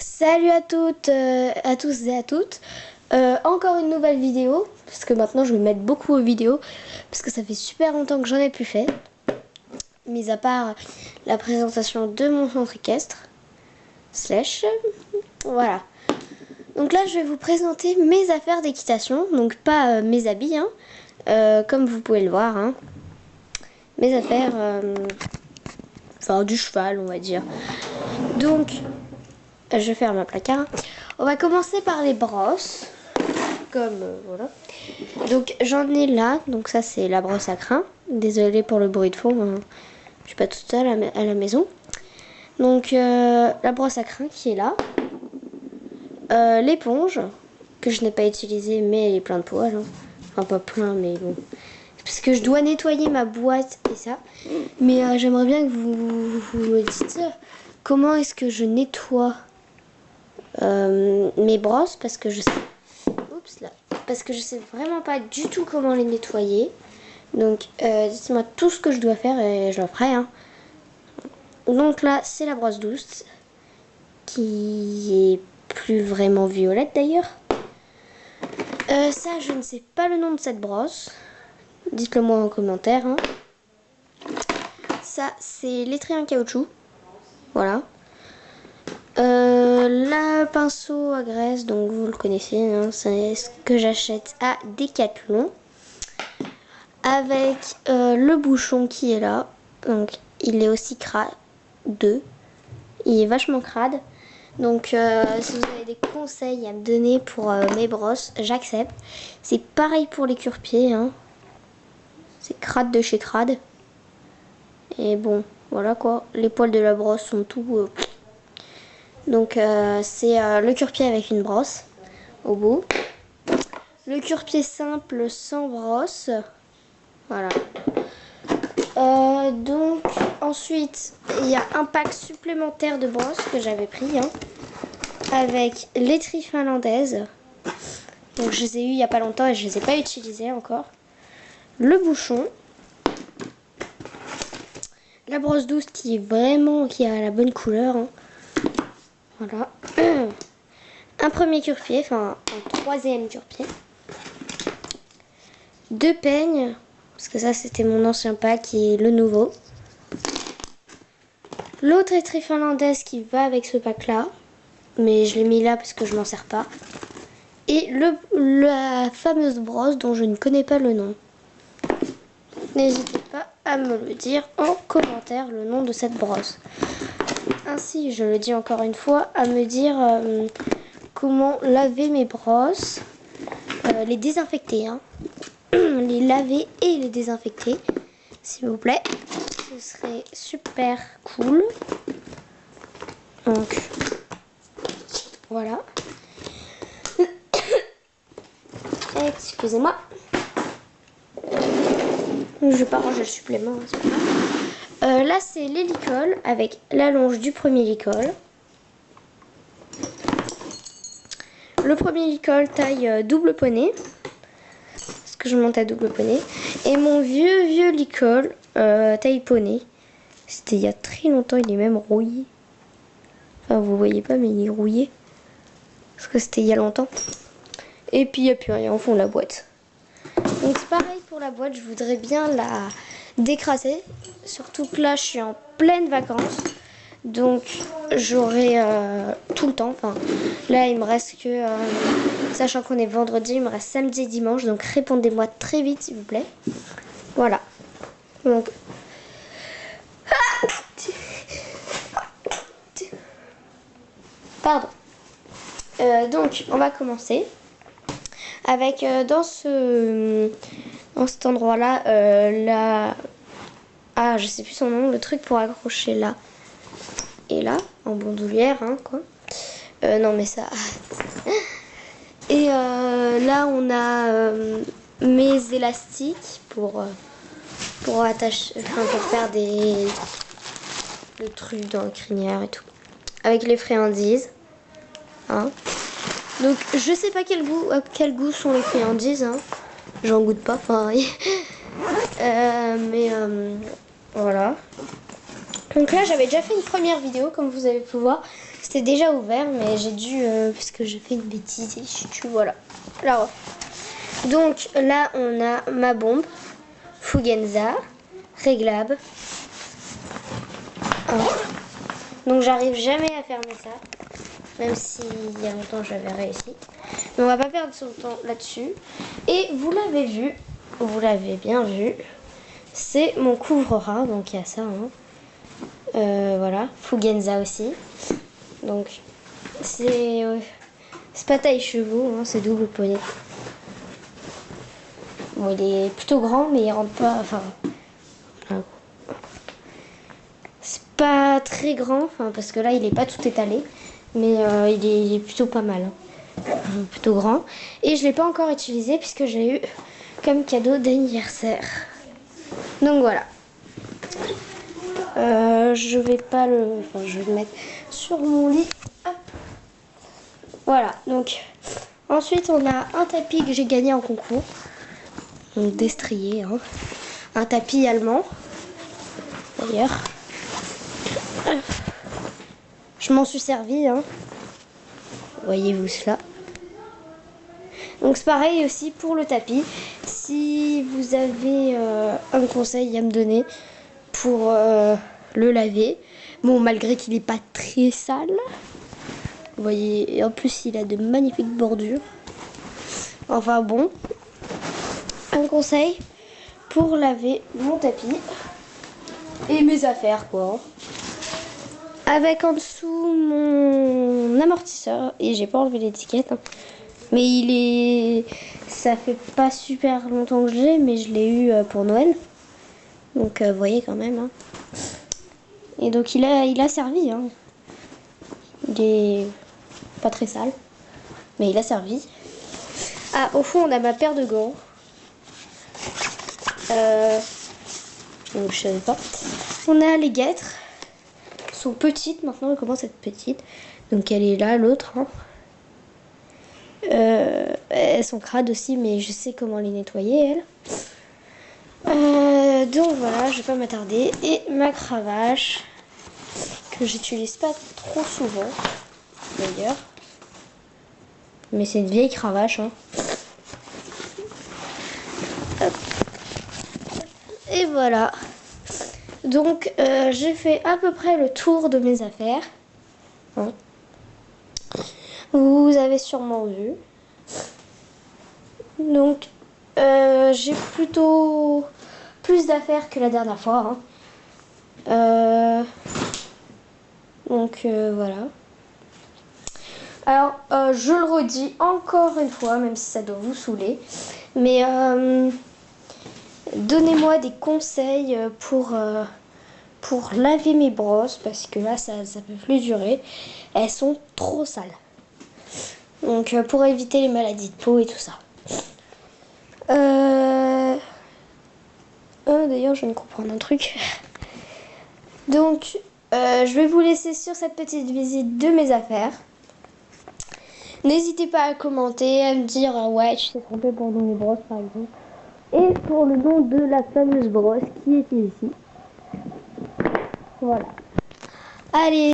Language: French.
Salut à toutes, à tous et à toutes. Encore une nouvelle vidéo, parce que maintenant je vais mettre beaucoup aux vidéos, parce que ça fait super longtemps que j'en ai plus fait. Mis à part la présentation de mon centre équestre. Voilà. Donc là je vais vous présenter mes affaires d'équitation, donc pas mes habits, hein, comme vous pouvez le voir. Hein. Mes affaires, enfin du cheval on va dire. Donc... je ferme un placard. On va commencer par les brosses. Comme voilà. Donc j'en ai là. Donc ça c'est la brosse à crin. Désolée pour le bruit de fond. Hein. Je suis pas toute seule à la maison. Donc la brosse à crin qui est là. L'éponge que je n'ai pas utilisée mais elle est pleine de poils. Hein. Enfin pas plein mais bon. Parce que je dois nettoyer ma boîte et ça. Mais j'aimerais bien que vous me dites comment est-ce que je nettoie mes brosses parce que je sais parce que je sais vraiment pas du tout comment les nettoyer. Donc dites-moi tout ce que je dois faire et je le ferai. Hein. Donc là c'est la brosse douce qui est plus vraiment violette d'ailleurs. Ça je ne sais pas le nom de cette brosse. Dites-le moi en commentaire. Hein. Ça c'est l'étrai en caoutchouc. Voilà. La pinceau à graisse, donc vous le connaissez, hein, c'est ce que j'achète à Decathlon. Avec le bouchon qui est là, donc il est aussi crade, il est vachement crade. Donc si vous avez des conseils à me donner pour mes brosses, j'accepte. C'est pareil pour les cure-pieds, hein. C'est crade de chez crade. Et bon, voilà quoi, les poils de la brosse sont tout... Donc c'est le cure-pied avec une brosse au bout. Le cure-pied simple sans brosse. Voilà. Donc ensuite il y a un pack supplémentaire de brosses que j'avais pris. Hein, avec l'étrie finlandaise. Donc je les ai eu il n'y a pas longtemps et je les ai pas utilisées encore. Le bouchon. La brosse douce qui a la bonne couleur. Hein. Voilà. Un premier cure-pied, enfin un troisième cure-pied. 2 peignes, parce que ça c'était mon ancien pack et le nouveau. L'autre étrie finlandaise qui va avec ce pack là, mais je l'ai mis là parce que je m'en sers pas. Et la fameuse brosse dont je ne connais pas le nom. N'hésitez pas à me le dire en commentaire le nom de cette brosse. Ainsi, je le dis encore une fois, à me dire comment laver mes brosses, les désinfecter, hein. Les laver et les désinfecter, s'il vous plaît. Ce serait super cool. Donc, voilà. Excusez-moi. Je vais pas ranger le supplément. Hein, là, c'est les licoles avec la longe du premier licol. Le premier licol taille double poney. Parce que je monte à double poney. Et mon vieux licol taille poney. C'était il y a très longtemps, il est même rouillé. Enfin, vous voyez pas, mais il est rouillé. Parce que c'était il y a longtemps. Et puis il n'y a plus rien au fond de la boîte. Donc c'est pareil pour la boîte, je voudrais bien la décrasser. Surtout que là je suis en pleine vacances. Donc j'aurai tout le temps. Enfin, là il me reste que, sachant qu'on est vendredi, il me reste samedi et dimanche. Donc répondez-moi très vite s'il vous plaît. Voilà. Donc... Pardon. Donc on va commencer. Avec dans cet endroit là je sais plus son nom, le truc pour accrocher là et là en bandoulière, hein, quoi. Non mais ça et là on a mes élastiques pour attacher, enfin pour faire le truc dans la crinière et tout, avec les friandises, hein. Donc je sais pas quel goût sont les friandises, hein. J'en goûte pas, enfin mais voilà. Donc là j'avais déjà fait une première vidéo comme vous avez pu voir. C'était déjà ouvert, mais j'ai dû, parce que j'ai fait une bêtise et tu voilà. Alors, donc là, on a ma bombe, Fugenza, réglable. Donc j'arrive jamais à fermer ça, même si il y a longtemps j'avais réussi. Mais on va pas perdre son temps là-dessus. Et vous l'avez vu, vous l'avez bien vu, c'est mon couvre-rat, donc il y a ça. Hein. Voilà, Fugenza aussi. Donc c'est pas taille chevaux, hein, c'est double poney. Bon, il est plutôt grand, mais il rentre pas. Enfin, c'est pas très grand, enfin parce que là il est pas tout étalé, mais il est plutôt pas mal, hein. Plutôt grand. Et je l'ai pas encore utilisé puisque je l'ai eu comme cadeau d'anniversaire. Donc voilà. Je vais pas je vais le mettre sur mon lit. Hop. Voilà. Donc ensuite on a un tapis que j'ai gagné en concours. Donc destrier, hein. Un tapis allemand. D'ailleurs. Je m'en suis servi, hein. Voyez-vous cela. Donc c'est pareil aussi pour le tapis. Si vous avez un conseil à me donner pour le laver, bon malgré qu'il n'est pas très sale, vous voyez, et en plus il a de magnifiques bordures. Enfin bon, un conseil pour laver mon tapis et mes affaires quoi. Avec en dessous mon amortisseur, et j'ai pas enlevé l'étiquette, hein. Mais ça fait pas super longtemps que je l'ai, mais je l'ai eu pour Noël. Donc vous voyez quand même, hein. Et donc il a servi, hein. Il est pas très sale, mais il a servi. Ah, au fond on a ma paire de gants. Donc je savais pas. On a les guêtres. Sont petites maintenant, elles commencent à être petites. Donc elle est là, l'autre. Hein. Elles sont crades aussi, mais je sais comment les nettoyer, elles. Donc voilà, je vais pas m'attarder. Et ma cravache, que j'utilise pas trop souvent, d'ailleurs. Mais c'est une vieille cravache. Hein. Hop. Et voilà. Donc j'ai fait à peu près le tour de mes affaires. Hein. Vous avez sûrement vu. Donc j'ai plutôt plus d'affaires que la dernière fois. Hein. Donc voilà. Alors je le redis encore une fois, même si ça doit vous saouler. Mais donnez-moi des conseils pour laver mes brosses, parce que là ça peut plus durer. Elles sont trop sales. Donc pour éviter les maladies de peau et tout ça. D'ailleurs je viens de comprendre un truc. Donc je vais vous laisser sur cette petite visite de mes affaires. N'hésitez pas à commenter, à me dire ouais tu t'es trompé pour le nom des brosses par exemple. Et pour le nom de la fameuse brosse qui était ici. Voilà. Allez.